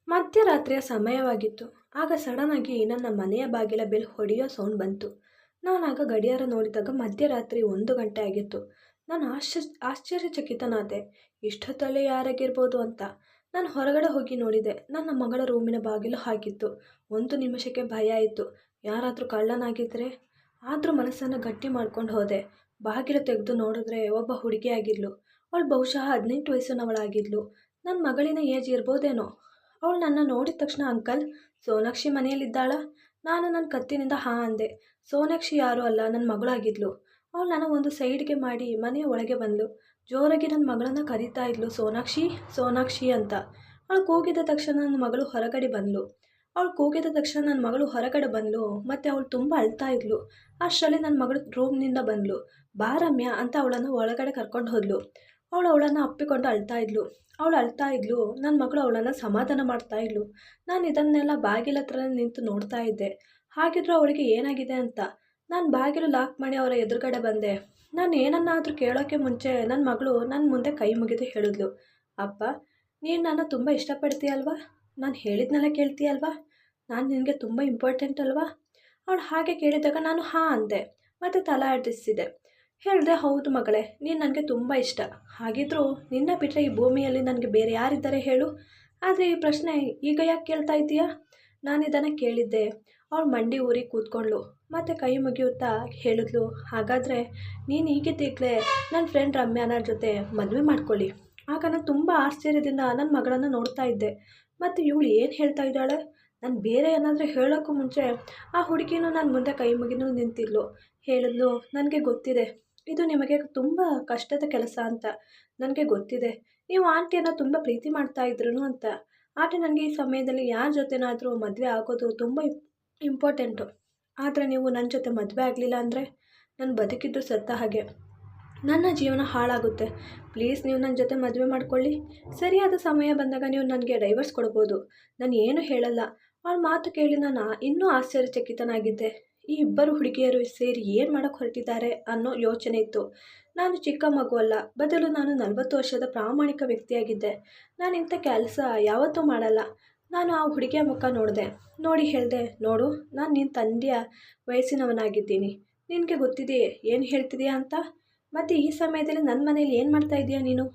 ಮಧ್ಯರಾತ್ರಿಯ ಸಮಯವಾಗಿತ್ತು. ಆಗ ಸಡನ್ನಾಗಿ ನನ್ನ ಮನೆಯ ಬಾಗಿಲ ಬೆಲ್ ಹೊಡೆಯೋ ಸೌಂಡ್ ಬಂತು. ನಾನಾಗ ಗಡಿಯಾರ ನೋಡಿದಾಗ ಮಧ್ಯರಾತ್ರಿ 1 ಗಂಟೆ ಆಗಿತ್ತು. ನಾನು ಆಶ್ಚರ್ಯಚಕಿತನಾದೆ. ಇಷ್ಟೊತ್ತಲ್ಲಿ ಯಾರಾಗಿರ್ಬೋದು ಅಂತ. ನಾನು ಹೊರಗಡೆ ಹೋಗಿ ನೋಡಿದೆ. ನನ್ನ ಮಗಳ ರೂಮಿನ ಬಾಗಿಲು ಹಾಕಿತ್ತು. 1 ನಿಮಿಷಕ್ಕೆ ಭಯ ಆಯಿತು. ಯಾರಾದರೂ ಕಳ್ಳನಾಗಿದ್ದರೆ? ಆದರೂ ಮನಸ್ಸನ್ನು ಗಟ್ಟಿ ಮಾಡ್ಕೊಂಡು ಹೋದೆ. ಬಾಗಿಲು ತೆಗೆದು ನೋಡಿದ್ರೆ ಒಬ್ಬ ಹುಡುಗಿಯಾಗಿದ್ಲು. ಅವಳು ಬಹುಶಃ 18 ವಯಸ್ಸಿನವಳಾಗಿದ್ಲು. ನನ್ನ ಮಗಳಿನ ಏಜ್ ಇರ್ಬೋದೇನೋ. ಅವಳು ನನ್ನ ನೋಡಿದ ತಕ್ಷಣ, ಅಂಕಲ್, ಸೋನಾಕ್ಷಿ ಮನೆಯಲ್ಲಿದ್ದಾಳಾ? ನಾನು ನನ್ನ ಕತ್ತಿನಿಂದ ಹಾಂ ಅಂದೆ. ಸೋನಾಕ್ಷಿ ಯಾರೂ ಅಲ್ಲ, ನನ್ನ ಮಗಳಾಗಿದ್ಲು. ಅವಳು ನನ್ನ ಒಂದು ಸೈಡ್ಗೆ ಮಾಡಿ ಮನೆಯ ಒಳಗೆ ಬಂದಳು. ಜೋರಾಗಿ ನನ್ನ ಮಗಳನ್ನು ಕರೀತಾ ಇದ್ಲು, ಸೋನಾಕ್ಷಿ, ಸೋನಾಕ್ಷಿ ಅಂತ. ಅವಳು ಕೂಗಿದ ತಕ್ಷಣ ನನ್ನ ಮಗಳು ಹೊರಗಡೆ ಬಂದಳು ಮತ್ತು ಅವಳು ತುಂಬ ಅಳ್ತಾ ಇದ್ಲು. ಅಷ್ಟರಲ್ಲಿ ನನ್ನ ಮಗಳು ರೂಮ್ನಿಂದ ಬಂದಳು. ಬಾ ರಮ್ಯಾ ಅಂತ ಅವಳನ್ನು ಒಳಗಡೆ ಕರ್ಕೊಂಡು ಹೋದ್ಲು. ಅವಳನ್ನು ಅಪ್ಪಿಕೊಂಡು ಅಳ್ತಾ ಇದ್ಲು. ನನ್ನ ಮಗಳು ಅವಳನ್ನು ಸಮಾಧಾನ ಮಾಡ್ತಾ ಇದ್ಲು. ನಾನು ಇದನ್ನೆಲ್ಲ ಬಾಗಿಲ ಹತ್ರ ನಿಂತು ನೋಡ್ತಾ ಇದ್ದೆ. ಹಾಗಿದ್ರೂ ಅವಳಿಗೆ ಏನಾಗಿದೆ ಅಂತ. ನಾನು ಬಾಗಿಲು ಲಾಕ್ ಮಾಡಿ ಅವರ ಎದುರುಗಡೆ ಬಂದೆ. ನಾನು ಏನನ್ನಾದರೂ ಕೇಳೋಕ್ಕೆ ಮುಂಚೆ ನನ್ನ ಮಗಳು ನನ್ನ ಮುಂದೆ ಕೈ ಮುಗಿದು ಹೇಳಿದ್ಲು, ಅಪ್ಪ, ನೀನು ನನ್ನ ತುಂಬ ಇಷ್ಟಪಡ್ತೀಯಲ್ವಾ? ನಾನು ಹೇಳಿದ್ನೆಲ್ಲ ಕೇಳ್ತೀಯಲ್ವಾ? ನಾನು ನಿನಗೆ ತುಂಬ ಇಂಪಾರ್ಟೆಂಟ್ ಅಲ್ವಾ? ಅವಳು ಹಾಗೆ ಕೇಳಿದಾಗ ನಾನು ಹಾಂ ಅಂದೆ ಮತ್ತು ತಲೆ ಆಡಿಸಿದೆ. ಹೇಳಿದೆ, ಹೌದು ಮಗಳೇ, ನೀನು ನನಗೆ ತುಂಬ ಇಷ್ಟ. ಹಾಗಿದ್ರೂ ನಿನ್ನ ಬಿಟ್ಟರೆ ಈ ಭೂಮಿಯಲ್ಲಿ ನನಗೆ ಬೇರೆ ಯಾರಿದ್ದಾರೆ ಹೇಳು? ಆದರೆ ಈ ಪ್ರಶ್ನೆ ಈಗ ಯಾಕೆ ಕೇಳ್ತಾ ಇದ್ದೀಯಾ? ನಾನು ಇದನ್ನು ಕೇಳಿದ್ದೆ. ಅವಳು ಮಂಡಿ ಊರಿ ಕೂತ್ಕೊಂಡ್ಳು ಮತ್ತು ಕೈ ಮುಗಿಯುತ್ತಾ ಹೇಳಿದ್ಲು, ಹಾಗಾದರೆ ನೀನು ಈಗಿದ್ದೀಗಲೇ ನನ್ನ ಫ್ರೆಂಡ್ ರಮ್ಯಾನ ಜೊತೆ ಮದುವೆ ಮಾಡ್ಕೊಳ್ಳಿ. ಆಗ ನಾನು ತುಂಬ ಆಶ್ಚರ್ಯದಿಂದ ನನ್ನ ಮಗಳನ್ನು ನೋಡ್ತಾ ಇದ್ದೆ. ಮತ್ತು ಇವಳು ಏನು ಹೇಳ್ತಾ ಇದ್ದಾಳೆ? ನಾನು ಬೇರೆ ಏನಾದರೂ ಹೇಳೋಕ್ಕೂ ಮುಂಚೆ ಆ ಹುಡುಗಿನೂ ನನ್ನ ಮುಂದೆ ಕೈ ಮುಗಿನೂ ನಿಂತಿದ್ಲು. ಹೇಳಿದ್ಲು, ನನಗೆ ಗೊತ್ತಿದೆ, ಇದು ನಿಮಗೆ ತುಂಬ ಕಷ್ಟದ ಕೆಲಸ ಅಂತ. ನನಗೆ ಗೊತ್ತಿದೆ, ನೀವು ಆಂಟಿಯನ್ನು ತುಂಬ ಪ್ರೀತಿ ಮಾಡ್ತಾ ಇದ್ರು ಅಂತ. ಆದರೆ ನನಗೆ ಈ ಸಮಯದಲ್ಲಿ ಯಾರ ಜೊತೆನಾದರೂ ಮದುವೆ ಆಗೋದು ತುಂಬ ಇಂಪಾರ್ಟೆಂಟು. ಆದರೆ ನೀವು ನನ್ನ ಜೊತೆ ಮದುವೆ ಆಗಲಿಲ್ಲ ಅಂದರೆ ನಾನು ಬದುಕಿದ್ದು ಸತ್ತ ಹಾಗೆ. ನನ್ನ ಜೀವನ ಹಾಳಾಗುತ್ತೆ. ಪ್ಲೀಸ್, ನೀವು ನನ್ನ ಜೊತೆ ಮದುವೆ ಮಾಡ್ಕೊಳ್ಳಿ. ಸರಿಯಾದ ಸಮಯ ಬಂದಾಗ ನೀವು ನನಗೆ ಡೈವರ್ಸ್ ಕೊಡ್ಬೋದು. ನಾನು ಏನು ಹೇಳಲ್ಲ. ಅವಳ ಮಾತು ಕೇಳಿ ನಾನು ಇನ್ನೂ ಆಶ್ಚರ್ಯಚಕಿತನಾಗಿದ್ದೆ. ಈ ಇಬ್ಬರು ಹುಡುಗಿಯರು ಸೇರಿ ಏನು ಮಾಡೋಕ್ಕೆ ಹೊರಟಿದ್ದಾರೆ ಅನ್ನೋ ಯೋಚನೆ ಇತ್ತು. ನಾನು ಚಿಕ್ಕ ಮಗು ಅಲ್ಲ, ಬದಲು ನಾನು 40 ವರ್ಷದ ಪ್ರಾಮಾಣಿಕ ವ್ಯಕ್ತಿಯಾಗಿದ್ದೆ. ನಾನು ಇಂಥ ಕೆಲಸ ಯಾವತ್ತೂ ಮಾಡಲ್ಲ. ನಾನು ಆ ಹುಡುಗಿಯ ಮುಖ ನೋಡಿ ಹೇಳಿದೆ, ನೋಡು, ನಾನು ನಿನ್ನ ತಂದೆಯ ವಯಸ್ಸಿನವನಾಗಿದ್ದೀನಿ. ನಿನಗೆ ಗೊತ್ತಿದೆಯೇ ಏನು ಹೇಳ್ತಿದೆಯಾ ಅಂತ? ಮತ್ತು ಈ ಸಮಯದಲ್ಲಿ ನನ್ನ ಮನೇಲಿ ಏನು ಮಾಡ್ತಾ ಇದೀಯಾ ನೀನು?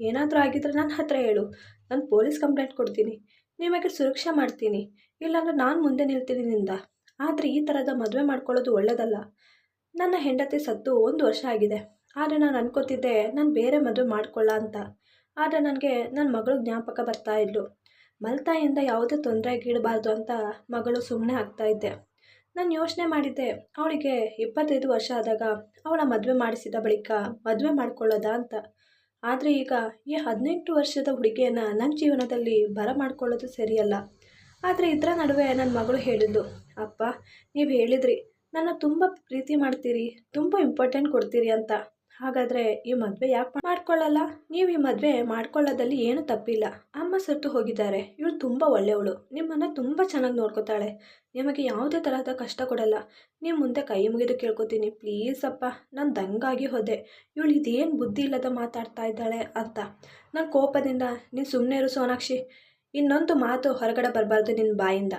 ಏನಾದರೂ ಆಗಿದ್ರೆ ನನ್ನ ಹತ್ರ ಹೇಳು. ನಾನು ಪೊಲೀಸ್ ಕಂಪ್ಲೇಂಟ್ ಕೊಡ್ತೀನಿ. ನಿಮಗೆ ಸುರಕ್ಷೆ ಮಾಡ್ತೀನಿ. ಇಲ್ಲಾಂದ್ರೆ ನಾನು ಮುಂದೆ ನಿಲ್ತೀನಿ ನಿಂದ. ಆದರೆ ಈ ಥರದ ಮದುವೆ ಮಾಡ್ಕೊಳ್ಳೋದು ಒಳ್ಳೆಯದಲ್ಲ. ನನ್ನ ಹೆಂಡತಿ ಸತ್ತು 1 ವರ್ಷ ಆಗಿದೆ. ಆದರೆ ನಾನು ಅನ್ಕೋತಿದ್ದೆ ನಾನು ಬೇರೆ ಮದುವೆ ಮಾಡ್ಕೊಳ್ಳ ಅಂತ. ಆದರೆ ನನಗೆ ನನ್ನ ಮಗಳು ಜ್ಞಾಪಕ ಬರ್ತಾ ಇದ್ಲು. ಮಲ್ತಾಯಿಯಿಂದ ಯಾವುದೇ ತೊಂದರೆಗೀಡಬಾರ್ದು ಅಂತ ಮಗಳು ಸುಮ್ಮನೆ ಆಗ್ತಾಯಿದ್ದೆ. ನಾನು ಯೋಚನೆ ಮಾಡಿದ್ದೆ, ಅವಳಿಗೆ 25 ವರ್ಷ ಆದಾಗ ಅವಳ ಮದುವೆ ಮಾಡಿಸಿದ ಬಳಿಕ ಮದುವೆ ಮಾಡ್ಕೊಳ್ಳೋದಾ ಅಂತ. ಆದರೆ ಈಗ ಈ 18 ವರ್ಷದ ಹುಡುಗಿಯನ್ನು ನನ್ನ ಜೀವನದಲ್ಲಿ ಬರಮಾಡ್ಕೊಳ್ಳೋದು ಸರಿಯಲ್ಲ. ಆದರೆ ಇದರ ನಡುವೆ ನನ್ನ ಮಗಳು ಹೇಳಿದ್ಲು, ಅಪ್ಪ, ನೀವು ಹೇಳಿದ್ರಿ ನನ್ನ ತುಂಬ ಪ್ರೀತಿ ಮಾಡ್ತೀರಿ, ತುಂಬ ಇಂಪಾರ್ಟೆಂಟ್ ಕೊಡ್ತೀರಿ ಅಂತ. ಹಾಗಾದರೆ ಈ ಮದುವೆ ಯಾಕೆ ಮಾಡ್ಕೊಳ್ಳಲ್ಲ? ನೀವು ಈ ಮದುವೆ ಮಾಡ್ಕೊಳ್ಳೋದಲ್ಲಿ ಏನೂ ತಪ್ಪಿಲ್ಲ. ಅಮ್ಮ ಸತ್ತು ಹೋಗಿದ್ದಾರೆ. ಇವಳು ತುಂಬ ಒಳ್ಳೆಯವಳು. ನಿಮ್ಮನ್ನು ತುಂಬ ಚೆನ್ನಾಗಿ ನೋಡ್ಕೋತಾಳೆ. ನಿಮಗೆ ಯಾವುದೇ ತರಹದ ಕಷ್ಟ ಕೊಡಲ್ಲ. ನೀವು ಮುಂದೆ ಕೈ ಮುಗಿದು ಕೇಳ್ಕೊತೀನಿ, ಪ್ಲೀಸ್ ಅಪ್ಪ. ನಾನು ದಂಗಾಗಿ ಹೋದೆ. ಇವಳು ಇದೇನು ಬುದ್ಧಿ ಇಲ್ಲದ ಮಾತಾಡ್ತಾ ಇದ್ದಾಳೆ ಅಂತ. ನನ್ನ ಕೋಪದಿಂದ, ನೀನು ಸುಮ್ಮನೆ ಇರು ಸೋನಾಕ್ಷಿ. ಇನ್ನೊಂದು ಮಾತು ಹೊರಗಡೆ ಬರಬಾರ್ದು ನಿನ್ನ ಬಾಯಿಂದ.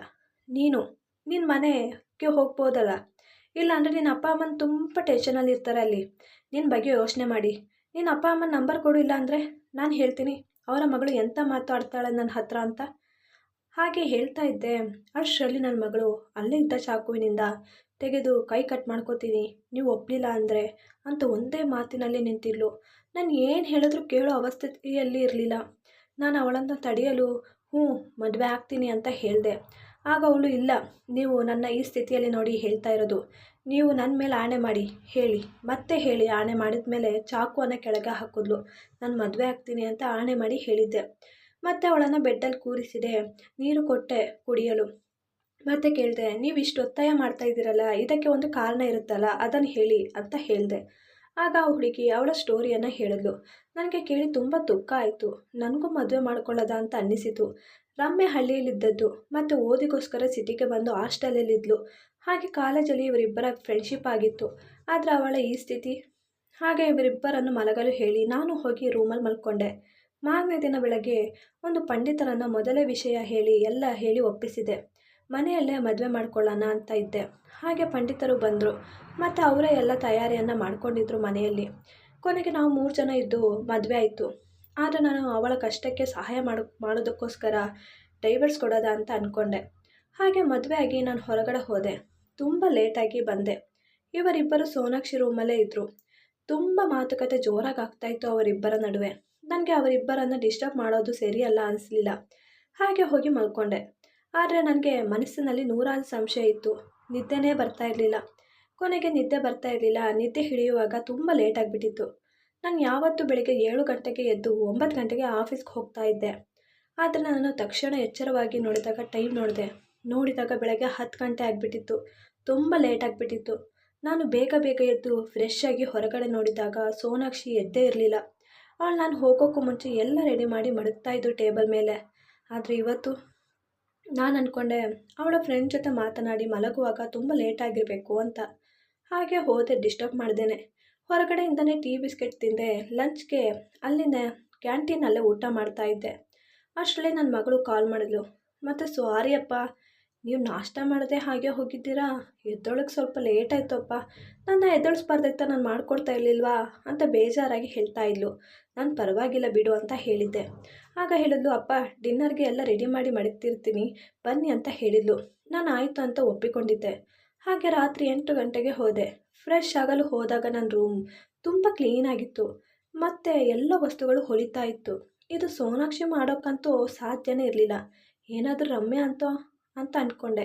ನೀನು ನಿನ್ನ ಮನೆಗೆ ಹೋಗ್ಬೋದಲ್ಲ. ಇಲ್ಲಾಂದರೆ ನಿನ್ನ ಅಪ್ಪ ಅಮ್ಮನ ತುಂಬ ಟೆನ್ಷನಲ್ಲಿ ಇರ್ತಾರೆ ಅಲ್ಲಿ. ನಿನ್ನ ಬಗ್ಗೆ ಯೋಚನೆ ಮಾಡಿ. ನಿನ್ನ ಅಪ್ಪ ಅಮ್ಮನ ನಂಬರ್ ಕೊಡು, ಇಲ್ಲ ಅಂದರೆ ನಾನು ಹೇಳ್ತೀನಿ ಅವರ ಮಗಳು ಎಂಥ ಮಾತಾಡ್ತಾಳೆ ನನ್ನ ಹತ್ರ ಅಂತ. ಹಾಗೆ ಹೇಳ್ತಾ ಇದ್ದೆ. ಅಷ್ಟರಲ್ಲಿ ನನ್ನ ಮಗಳು ಅಲ್ಲೇ ಇದ್ದ ಚಾಕುವಿನಿಂದ ತೆಗೆದು ಕೈ ಕಟ್ ಮಾಡ್ಕೋತೀನಿ ನೀವು ಒಪ್ಪಲಿಲ್ಲ ಅಂದರೆ ಅಂತ ಒಂದೇ ಮಾತಿನಲ್ಲಿ ನಿಂತಿದ್ಲು. ನಾನು ಏನು ಹೇಳಿದ್ರು ಕೇಳೋ ಅವಸ್ಥೆಯಲ್ಲಿ ಇರಲಿಲ್ಲ. ನಾನು ಅವಳನ್ನು ತಡೆಯಲು ಮದುವೆ ಆಗ್ತೀನಿ ಅಂತ ಹೇಳಿದೆ. ಆಗ ಅವಳು, ಇಲ್ಲ, ನೀವು ನನ್ನ ಈ ಸ್ಥಿತಿಯಲ್ಲಿ ನೋಡಿ ಹೇಳ್ತಾ ಇರೋದು. ನೀವು ನನ್ನ ಮೇಲೆ ಆಣೆ ಮಾಡಿ ಹೇಳಿ, ಮತ್ತೆ ಹೇಳಿ. ಆಣೆ ಮಾಡಿದ ಮೇಲೆ ಚಾಕುವನ್ನು ಕೆಳಗೆ ಹಾಕಿದ್ಲು. ನಾನು ಮದುವೆ ಆಗ್ತೀನಿ ಅಂತ ಆಣೆ ಮಾಡಿ ಹೇಳಿದ್ದೆ. ಮತ್ತು ಅವಳನ್ನು ಬೆಡ್ಡಲ್ಲಿ ಕೂರಿಸಿದೆ. ನೀರು ಕೊಟ್ಟೆ ಕುಡಿಯಲು. ಮತ್ತೆ ಕೇಳಿದೆ, ನೀವು ಇಷ್ಟು ಒತ್ತಾಯ ಮಾಡ್ತಾ ಇದ್ದೀರಲ್ಲ, ಇದಕ್ಕೆ ಒಂದು ಕಾರಣ ಇರುತ್ತಲ್ಲ, ಅದನ್ನು ಹೇಳಿ ಅಂತ ಹೇಳಿದೆ. ಆಗ ಆ ಹುಡುಗಿ ಅವಳ ಸ್ಟೋರಿಯನ್ನು ಹೇಳಿದ್ಲು. ನನಗೆ ಕೇಳಿ ತುಂಬ ದುಃಖ ಆಯಿತು. ನನಗೂ ಮದುವೆ ಮಾಡ್ಕೊಳ್ಳೋದ ಅಂತ ಅನ್ನಿಸಿತು. ರಮ್ಯಾ ಹಳ್ಳಿಯಲ್ಲಿದ್ದದ್ದು ಮತ್ತು ಓದಿಗೋಸ್ಕರ ಸಿಟಿಗೆ ಬಂದು ಹಾಸ್ಟೆಲಲ್ಲಿದ್ಲು. ಹಾಗೆ ಕಾಲೇಜಲ್ಲಿ ಇವರಿಬ್ಬರ ಫ್ರೆಂಡ್ಶಿಪ್ ಆಗಿತ್ತು. ಆದರೆ ಅವಳ ಈ ಸ್ಥಿತಿ. ಹಾಗೆ ಇವರಿಬ್ಬರನ್ನು ಮಲಗಲು ಹೇಳಿ ನಾನು ಹೋಗಿ ರೂಮಲ್ಲಿ ಮಲ್ಕೊಂಡೆ. ಮಾರನೇ ದಿನ ಬೆಳಗ್ಗೆ ಒಂದು ಪಂಡಿತರನ್ನು ಮೊದಲೇ ವಿಷಯ ಹೇಳಿ ಎಲ್ಲ ಹೇಳಿ ಒಪ್ಪಿಸಿದೆ. ಮನೆಯಲ್ಲೇ ಮದುವೆ ಮಾಡ್ಕೊಳ್ಳೋಣ ಅಂತ ಇದ್ದೆ. ಹಾಗೆ ಪಂಡಿತರು ಬಂದರು ಮತ್ತು ಅವರೇ ಎಲ್ಲ ತಯಾರಿಯನ್ನು ಮಾಡ್ಕೊಂಡಿದ್ರು ಮನೆಯಲ್ಲಿ. ಕೊನೆಗೆ ನಾವು 3 ಜನ ಇದ್ದು ಮದುವೆ ಆಯಿತು. ಆದರೆ ನಾನು ಅವಳ ಕಷ್ಟಕ್ಕೆ ಸಹಾಯ ಮಾಡೋದಕ್ಕೋಸ್ಕರ ಡೈವರ್ಸ್ ಕೊಡೋದ ಅಂತ ಅಂದ್ಕೊಂಡೆ. ಹಾಗೆ ಮದುವೆ ಆಗಿ ನಾನು ಹೊರಗಡೆ ಹೋದೆ. ತುಂಬ ಲೇಟಾಗಿ ಬಂದೆ. ಇವರಿಬ್ಬರು ಸೋನಾಕ್ಷಿ ರೂಮಲ್ಲೇ ಇದ್ದರು. ತುಂಬ ಮಾತುಕತೆ ಜೋರಾಗಿ ಆಗ್ತಾಯಿತ್ತು ಅವರಿಬ್ಬರ ನಡುವೆ. ನನಗೆ ಅವರಿಬ್ಬರನ್ನು ಡಿಸ್ಟರ್ಬ್ ಮಾಡೋದು ಸರಿಯಲ್ಲ ಅನಿಸ್ಲಿಲ್ಲ. ಹಾಗೆ ಹೋಗಿ ಮಲ್ಕೊಂಡೆ. ಆದರೆ ನನಗೆ ಮನಸ್ಸಿನಲ್ಲಿ ನೂರಾರು ಸಂಶಯ ಇತ್ತು. ನಿದ್ದೆನೇ ಬರ್ತಾ ಇರಲಿಲ್ಲ. ಕೊನೆಗೆ ನಿದ್ದೆ ಬರ್ತಾ ಇರಲಿಲ್ಲ. ನಿದ್ದೆ ಹಿಡಿಯುವಾಗ ತುಂಬ ಲೇಟಾಗಿಬಿಟ್ಟಿತ್ತು. ನಾನು ಯಾವತ್ತೂ ಬೆಳಿಗ್ಗೆ 7 ಗಂಟೆಗೆ ಎದ್ದು 9 ಗಂಟೆಗೆ ಆಫೀಸ್ಗೆ ಹೋಗ್ತಾ ಇದ್ದೆ. ಆದರೆ ನಾನು ತಕ್ಷಣ ಎಚ್ಚರವಾಗಿ ನೋಡಿದಾಗ ಬೆಳಗ್ಗೆ 10 ಗಂಟೆ ಆಗಿಬಿಟ್ಟಿತ್ತು. ತುಂಬ ಲೇಟ್ ಆಗಿಬಿಟ್ಟಿತ್ತು. ನಾನು ಬೇಗ ಎದ್ದು ಫ್ರೆಶ್ ಆಗಿ ಹೊರಗಡೆ ನೋಡಿದಾಗ ಸೋನಾಕ್ಷಿ ಎದ್ದೇ ಇರಲಿಲ್ಲ. ಅವಳು ನಾನು ಹೋಗೋಕ್ಕೂ ಮುಂಚೆ ಎಲ್ಲ ರೆಡಿ ಮಾಡಿ ಮಡಗ್ತಾಯಿದ್ದು ಟೇಬಲ್ ಮೇಲೆ. ಆದರೆ ಇವತ್ತು ನಾನು ಅಂದ್ಕೊಂಡೆ ಅವಳ ಫ್ರೆಂಡ್ ಜೊತೆ ಮಾತನಾಡಿ ಮಲಗುವಾಗ ತುಂಬ ಲೇಟಾಗಿರಬೇಕು ಅಂತ. ಹಾಗೆ ಹೋದೆ ಡಿಸ್ಟರ್ಬ್ ಮಾಡ್ದೇನೆ. ಹೊರಗಡೆಯಿಂದನೇ ಟೀ ಬಿಸ್ಕೆಟ್ ತಿಂದೆ. ಲಂಚ್ಗೆ ಅಲ್ಲಿಂದ ಕ್ಯಾಂಟೀನಲ್ಲೇ ಊಟ ಮಾಡ್ತಾಯಿದ್ದೆ. ಅಷ್ಟರಲ್ಲಿ ನನ್ನ ಮಗಳು ಕಾಲ್ ಮಾಡಿದ್ಲು. ಮತ್ತು ಸಾರಿ ಅಪ್ಪ, ನೀವು ನಾಷ್ಟ ಮಾಡದೆ ಹಾಗೆ ಹೋಗಿದ್ದೀರಾ? ಎದ್ದೊಳಗೆ ಸ್ವಲ್ಪ ಲೇಟ್ ಆಯ್ತಪ್ಪ. ನನ್ನ ಎದ್ದೊಳಿಸ್ಬಾರ್ದಾಯ್ತಾ, ನಾನು ಮಾಡಿಕೊಡ್ತಾ ಇರಲಿಲ್ವಾ ಅಂತ ಬೇಜಾರಾಗಿ ಹೇಳ್ತಾ ಇದ್ಲು. ನಾನು ಪರವಾಗಿಲ್ಲ ಬಿಡು ಅಂತ ಹೇಳಿದ್ದೆ. ಆಗ ಹೇಳಿದ್ಲು, ಅಪ್ಪ ಡಿನ್ನರ್ಗೆ ಎಲ್ಲ ರೆಡಿ ಮಾಡಿ ಮಡಗ್ತಿರ್ತೀನಿ ಬನ್ನಿ ಅಂತ ಹೇಳಿದ್ಲು. ನಾನು ಆಯಿತು ಅಂತ ಒಪ್ಪಿಕೊಂಡಿದ್ದೆ. ಹಾಗೆ ರಾತ್ರಿ 8 ಗಂಟೆಗೆ ಹೋದೆ. ಫ್ರೆಶ್ ಆಗಲು ಹೋದಾಗ ನನ್ನ ರೂಮ್ ತುಂಬ ಕ್ಲೀನಾಗಿತ್ತು ಮತ್ತು ಎಲ್ಲ ವಸ್ತುಗಳು ಹೊಳಿತಾ ಇತ್ತು. ಇದು ಸೋನಾಕ್ಷಿ ಮಾಡೋಕ್ಕಂತೂ ಸಾಧ್ಯನೇ ಇರಲಿಲ್ಲ. ಏನಾದರೂ ರಮ್ಯಾ ಅಂತ ಅಂದ್ಕೊಂಡೆ.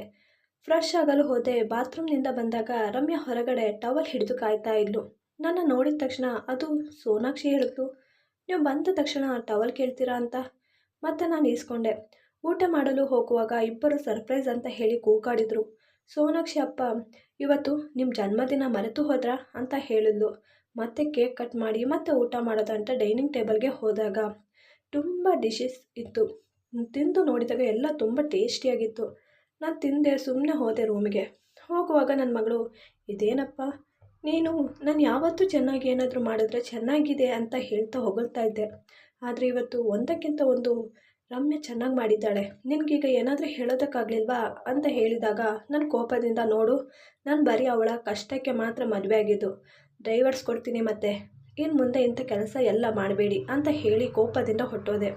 ಫ್ರೆಶ್ ಆಗಲು ಹೋದೆ. ಬಾತ್ರೂಮ್ನಿಂದ ಬಂದಾಗ ರಮ್ಯಾ ಹೊರಗಡೆ ಟವಲ್ ಹಿಡಿದು ಕಾಯ್ತಾ ಇದ್ಲು. ನನ್ನ ನೋಡಿದ ತಕ್ಷಣ ಅದು ಸೋನಾಕ್ಷಿ ಹೇಳಿದ್ಲು, ನೀವು ಬಂದ ತಕ್ಷಣ ಟವಲ್ ಕೇಳ್ತೀರಾ ಅಂತ. ಮತ್ತೆ ನಾನು ಈಸ್ಕೊಂಡೆ. ಊಟ ಮಾಡಲು ಹೋಗುವಾಗ ಇಬ್ಬರು ಸರ್ಪ್ರೈಸ್ ಅಂತ ಹೇಳಿ ಕೂಗಾಡಿದ್ರು. ಸೋನಾಕ್ಷಿ ಅಪ್ಪ ಇವತ್ತು ನಿಮ್ಮ ಜನ್ಮದಿನ ಮರೆತು ಹೋದ್ರಾ ಅಂತ ಹೇಳಿದ್ಲು. ಮತ್ತೆ ಕೇಕ್ ಕಟ್ ಮಾಡಿ ಮತ್ತೆ ಊಟ ಮಾಡೋದಂತ ಡೈನಿಂಗ್ ಟೇಬಲ್ಗೆ ಹೋದಾಗ ತುಂಬ ಡಿಶಸ್ ಇತ್ತು. ತಿಂದು ನೋಡಿದಾಗ ಎಲ್ಲ ತುಂಬ ಟೇಸ್ಟಿಯಾಗಿತ್ತು. ನಾನು ತಿಂದೆ, ಸುಮ್ಮನೆ ಹೋದೆ ರೂಮಿಗೆ. ಹೋಗುವಾಗ ನನ್ನ ಮಗಳು, ಇದೇನಪ್ಪ ನೀನು ನಾನು ಯಾವತ್ತೂ ಚೆನ್ನಾಗಿ ಏನಾದರೂ ಮಾಡಿದ್ರೆ ಚೆನ್ನಾಗಿದೆ ಅಂತ ಹೇಳ್ತಾ ಹೊಗಳ್ತಾ ಇದ್ದೆ. ಆದರೆ ಇವತ್ತು ಒಂದಕ್ಕಿಂತ ಒಂದು ರಮ್ಯಾ ಚೆನ್ನಾಗಿ ಮಾಡಿದ್ದಾಳೆ. ನಿನಗೀಗ ಏನಾದರೂ ಹೇಳೋದಕ್ಕಾಗಲಿಲ್ವಾ ಅಂತ ಹೇಳಿದಾಗ ನನ್ನ ಕೋಪದಿಂದ, ನೋಡು ನಾನು ಬರೀ ಅವಳ ಕಷ್ಟಕ್ಕೆ ಮಾತ್ರ ಮದುವೆ ಆಗಿದ್ದು, ಡೈವರ್ಸ್ ಕೊಡ್ತೀನಿ ಮತ್ತೆ ಇನ್ನು ಮುಂದೆ ಇಂಥ ಕೆಲಸ ಎಲ್ಲ ಮಾಡಬೇಡಿ ಅಂತ ಹೇಳಿ ಕೋಪದಿಂದ ಹೊಟ್ಟೋದೆ.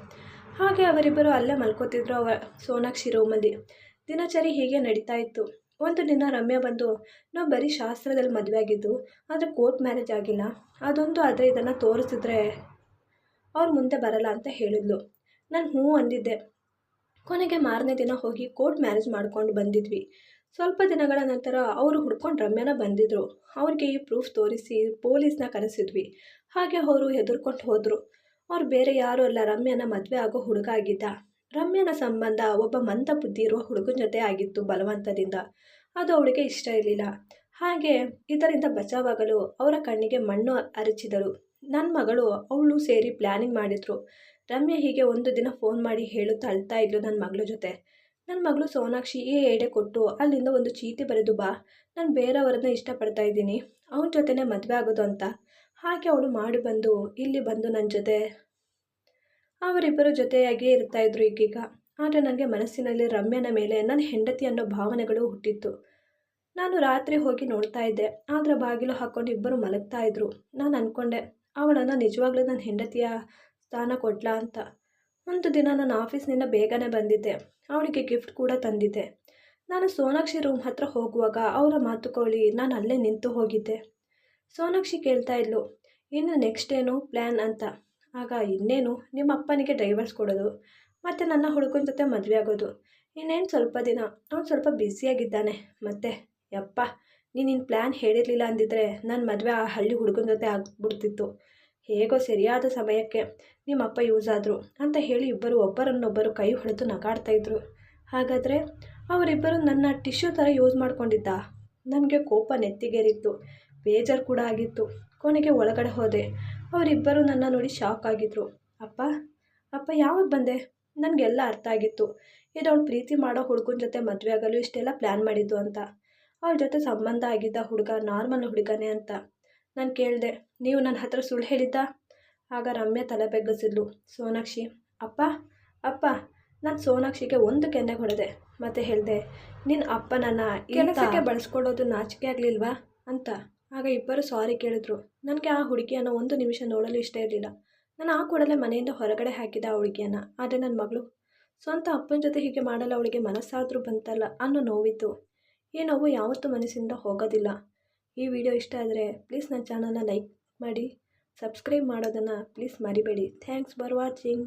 ಹಾಗೆ ಅವರಿಬ್ಬರು ಅಲ್ಲೇ ಮಲ್ಕೋತಿದ್ರು ಸೋನಾಕ್ಷಿ ರೂಮಲ್ಲಿ. ದಿನಚರಿ ಹೀಗೆ ನಡೀತಾ ಇತ್ತು. ಒಂದು ದಿನ ರಮ್ಯಾ ಬಂದು, ನಾವು ಬರೀ ಶಾಸ್ತ್ರದಲ್ಲಿ ಮದುವೆ ಆಗಿದ್ದು, ಆದರೆ ಕೋರ್ಟ್ ಮ್ಯಾರೇಜ್ ಆಗಿಲ್ಲ, ಅದೊಂದು ಆದರೆ ಇದನ್ನು ತೋರಿಸಿದ್ರೆ ಅವ್ರು ಮುಂದೆ ಬರಲ್ಲ ಅಂತ ಹೇಳಿದ್ಲು. ನಾನು ಹ್ಞೂ ಅಂದಿದ್ದೆ. ಕೊನೆಗೆ ಮಾರನೇ ದಿನ ಹೋಗಿ ಕೋರ್ಟ್ ಮ್ಯಾರೇಜ್ ಮಾಡ್ಕೊಂಡು ಬಂದಿದ್ವಿ. ಸ್ವಲ್ಪ ದಿನಗಳ ನಂತರ ಅವರು ಹುಡ್ಕೊಂಡು ರಮ್ಯಾನ ಬಂದಿದ್ದರು. ಅವ್ರಿಗೆ ಈ ಪ್ರೂಫ್ ತೋರಿಸಿ ಪೊಲೀಸ್ನ ಕರೆಸಿದ್ವಿ. ಹಾಗೆ ಅವರು ಹೆದರ್ಕೊಂಡು ಹೋದರು. ಅವ್ರು ಬೇರೆ ಯಾರೂ ಅಲ್ಲ, ರಮ್ಯಾನ ಮದುವೆ ಆಗೋ ಹುಡುಗ ಆಗಿದ್ದ. ರಮ್ಯಾನ ಸಂಬಂಧ ಒಬ್ಬ ಮಂದ ಬುದ್ಧಿ ಇರುವ ಹುಡುಗನ ಜೊತೆ ಆಗಿತ್ತು ಬಲವಂತದಿಂದ. ಅದು ಅವಳಿಗೆ ಇಷ್ಟ ಇರಲಿಲ್ಲ. ಹಾಗೆ ಇದರಿಂದ ಬಚಾವಾಗಲು ಅವರ ಕಣ್ಣಿಗೆ ಮಣ್ಣು ಎರಚಿದಳು. ನನ್ನ ಮಗಳು ಅವಳು ಸೇರಿ ಪ್ಲ್ಯಾನಿಂಗ್ ಮಾಡಿದ್ರು. ರಮ್ಯಾ ಹೀಗೆ ಒಂದು ದಿನ ಫೋನ್ ಮಾಡಿ ಹೇಳುತ್ತಾ ಅಳ್ತಾ ಇದ್ಲು ನನ್ನ ಮಗಳ ಜೊತೆ. ನನ್ನ ಮಗಳು ಸೋನಾಕ್ಷಿ ಈ ಏಡೆ ಕೊಟ್ಟು ಅಲ್ಲಿಂದ ಒಂದು ಚೀಟಿ ಬರೆದು, ಬಾ ನಾನು ಬೇರೆಯವರನ್ನ ಇಷ್ಟಪಡ್ತಾ ಇದ್ದೀನಿ, ಅವನ ಜೊತೆನೇ ಮದುವೆ ಆಗೋದು ಅಂತ. ಹಾಗೆ ಅವಳು ಮಾಡಿ ಬಂದು ಇಲ್ಲಿ ಬಂದು ನನ್ನ ಜೊತೆ ಅವರಿಬ್ಬರು ಜೊತೆಯಾಗೇ ಇರ್ತಾಯಿದ್ರು ಈಗೀಗ. ಆದರೆ ನನಗೆ ಮನಸ್ಸಿನಲ್ಲಿ ರಮ್ಯನ ಮೇಲೆ ನನ್ನ ಹೆಂಡತಿ ಅನ್ನೋ ಭಾವನೆಗಳು ಹುಟ್ಟಿತ್ತು. ನಾನು ರಾತ್ರಿ ಹೋಗಿ ನೋಡ್ತಾ ಇದ್ದೆ. ಆದರೆ ಬಾಗಿಲು ಹಾಕ್ಕೊಂಡು ಇಬ್ಬರು ಮಲಗ್ತಾ ಇದ್ರು. ನಾನು ಅಂದ್ಕೊಂಡೆ, ಅವಳನ್ನು ನಿಜವಾಗ್ಲೂ ನನ್ನ ಹೆಂಡತಿಯ ಸ್ಥಾನ ಕೊಡ್ಲಾ ಅಂತ. ಒಂದು ದಿನ ನಾನು ಆಫೀಸ್ನಿಂದ ಬೇಗನೆ ಬಂದಿದ್ದೆ. ಅವಳಿಗೆ ಗಿಫ್ಟ್ ಕೂಡ ತಂದಿದ್ದೆ. ನಾನು ಸೋನಾಕ್ಷಿ ರೂಮ್ ಹತ್ರ ಹೋಗುವಾಗ ಅವರ ಮಾತು ಕೇಳಿ ನಾನು ಅಲ್ಲೇ ನಿಂತು ಹೋಗಿದ್ದೆ. ಸೋನಾಕ್ಷಿ ಕೇಳ್ತಾ ಇದ್ಲು, ಇನ್ನು ನೆಕ್ಸ್ಟ್ ಏನು ಪ್ಲ್ಯಾನ್ ಅಂತ. ಆಗ ಇನ್ನೇನು, ನಿಮ್ಮ ಅಪ್ಪನಿಗೆ ಡೈವರ್ಸ್ ಕೊಡೋದು ಮತ್ತು ನನ್ನ ಹುಡುಗನ ಜೊತೆ ಮದುವೆ ಆಗೋದು. ಇನ್ನೇನು ಸ್ವಲ್ಪ ದಿನ, ಅವನು ಸ್ವಲ್ಪ ಬ್ಯುಸಿಯಾಗಿದ್ದಾನೆ. ಮತ್ತೆ ಯಪ್ಪ, ನೀನಿನ್ನ ಪ್ಲ್ಯಾನ್ ಹೇಳಿರಲಿಲ್ಲ ಅಂದಿದ್ರೆ ನನ್ನ ಮದುವೆ ಆ ಹಳ್ಳಿ ಹುಡುಗನ ಜೊತೆ ಆಗ್ಬಿಡ್ತಿತ್ತು. ಹೇಗೋ ಸರಿಯಾದ ಸಮಯಕ್ಕೆ ನಿಮ್ಮಪ್ಪ ಯೂಸ್ ಆದರು ಅಂತ ಹೇಳಿ ಇಬ್ಬರು ಒಬ್ಬರನ್ನೊಬ್ಬರು ಕೈ ಹೊಡೆದು ನಗಾಡ್ತಾಯಿದ್ರು. ಹಾಗಾದರೆ ಅವರಿಬ್ಬರು ನನ್ನ ಟಿಶ್ಯೂ ಥರ ಯೂಸ್ ಮಾಡ್ಕೊಂಡಿದ್ದ. ನನಗೆ ಕೋಪ ನೆತ್ತಿಗೇರಿತ್ತು, ಬೇಜಾರು ಕೂಡ ಆಗಿತ್ತು. ಕೊನೆಗೆ ಒಳಗಡೆ ಹೋದೆ. ಅವರಿಬ್ಬರು ನನ್ನ ನೋಡಿ ಶಾಕ್ ಆಗಿದ್ರು. ಅಪ್ಪ ಅಪ್ಪ ಯಾವಾಗ ಬಂದೆ? ನನಗೆಲ್ಲ ಅರ್ಥ ಆಗಿತ್ತು. ಇದು ಅವಳು ಪ್ರೀತಿ ಮಾಡೋ ಹುಡುಗನ ಜೊತೆ ಮದುವೆ ಆಗಲು ಇಷ್ಟೆಲ್ಲ ಪ್ಲ್ಯಾನ್ ಮಾಡಿದ್ದು ಅಂತ. ಅವಳ ಜೊತೆ ಸಂಬಂಧ ಆಗಿದ್ದ ಹುಡುಗ ನಾರ್ಮಲ್ ಹುಡುಗನೇ ಅಂತ. ನಾನು ಕೇಳಿದೆ, ನೀವು ನನ್ನ ಹತ್ರ ಸುಳ್ಳು ಹೇಳಿದ್ದ? ಆಗ ರಮ್ಯಾ ತಲೆ ಬೆಗ್ಗಿಸಿದ್ಲು. ಸೋನಾಕ್ಷಿ, ಅಪ್ಪ ಅಪ್ಪ. ನಾನು ಸೋನಾಕ್ಷಿಗೆ ಒಂದು ಕೆನ್ನೆ ಹೊಡೆದೆ ಮತ್ತು ಹೇಳಿದೆ, ನಿನ್ನ ಅಪ್ಪ ನನ್ನ ಕೆಲಸಕ್ಕೆ ಬಳಸ್ಕೊಳ್ಳೋದು ನಾಚಿಕೆ ಆಗಲಿಲ್ವಾ ಅಂತ. ಆಗ ಇಬ್ಬರು ಸಾರಿ ಕೇಳಿದ್ರು. ನನಗೆ ಆ ಹುಡುಗಿಯನ್ನು ಒಂದು ನಿಮಿಷ ನೋಡಲು ಇಷ್ಟ ಇರಲಿಲ್ಲ. ನಾನು ಆ ಕೂಡಲೇ ಮನೆಯಿಂದ ಹೊರಗಡೆ ಹಾಕಿದ್ದೆ ಆ ಹುಡುಗಿಯನ್ನು. ಆದರೆ ನನ್ನ ಮಗಳು ಸ್ವಂತ ಅಪ್ಪನ ಜೊತೆ ಹೀಗೆ ಮಾಡಲು ಅವಳಿಗೆ ಮನಸ್ಸಾದರೂ ಬಂತಲ್ಲ ಅನ್ನೋ ನೋವಿತ್ತು. ಈ ನೋವು ಯಾವತ್ತೂ ಮನಸ್ಸಿಂದ ಹೋಗೋದಿಲ್ಲ. ಈ ವಿಡಿಯೋ ಇಷ್ಟ ಆದರೆ ಪ್ಲೀಸ್ ನನ್ನ ಚಾನಲ್ನ ಲೈಕ್ ಮಾಡಿ, ಸಬ್ಸ್ಕ್ರೈಬ್ ಮಾಡೋದನ್ನು ಪ್ಲೀಸ್ ಮರಿಬೇಡಿ. Thanks for watching.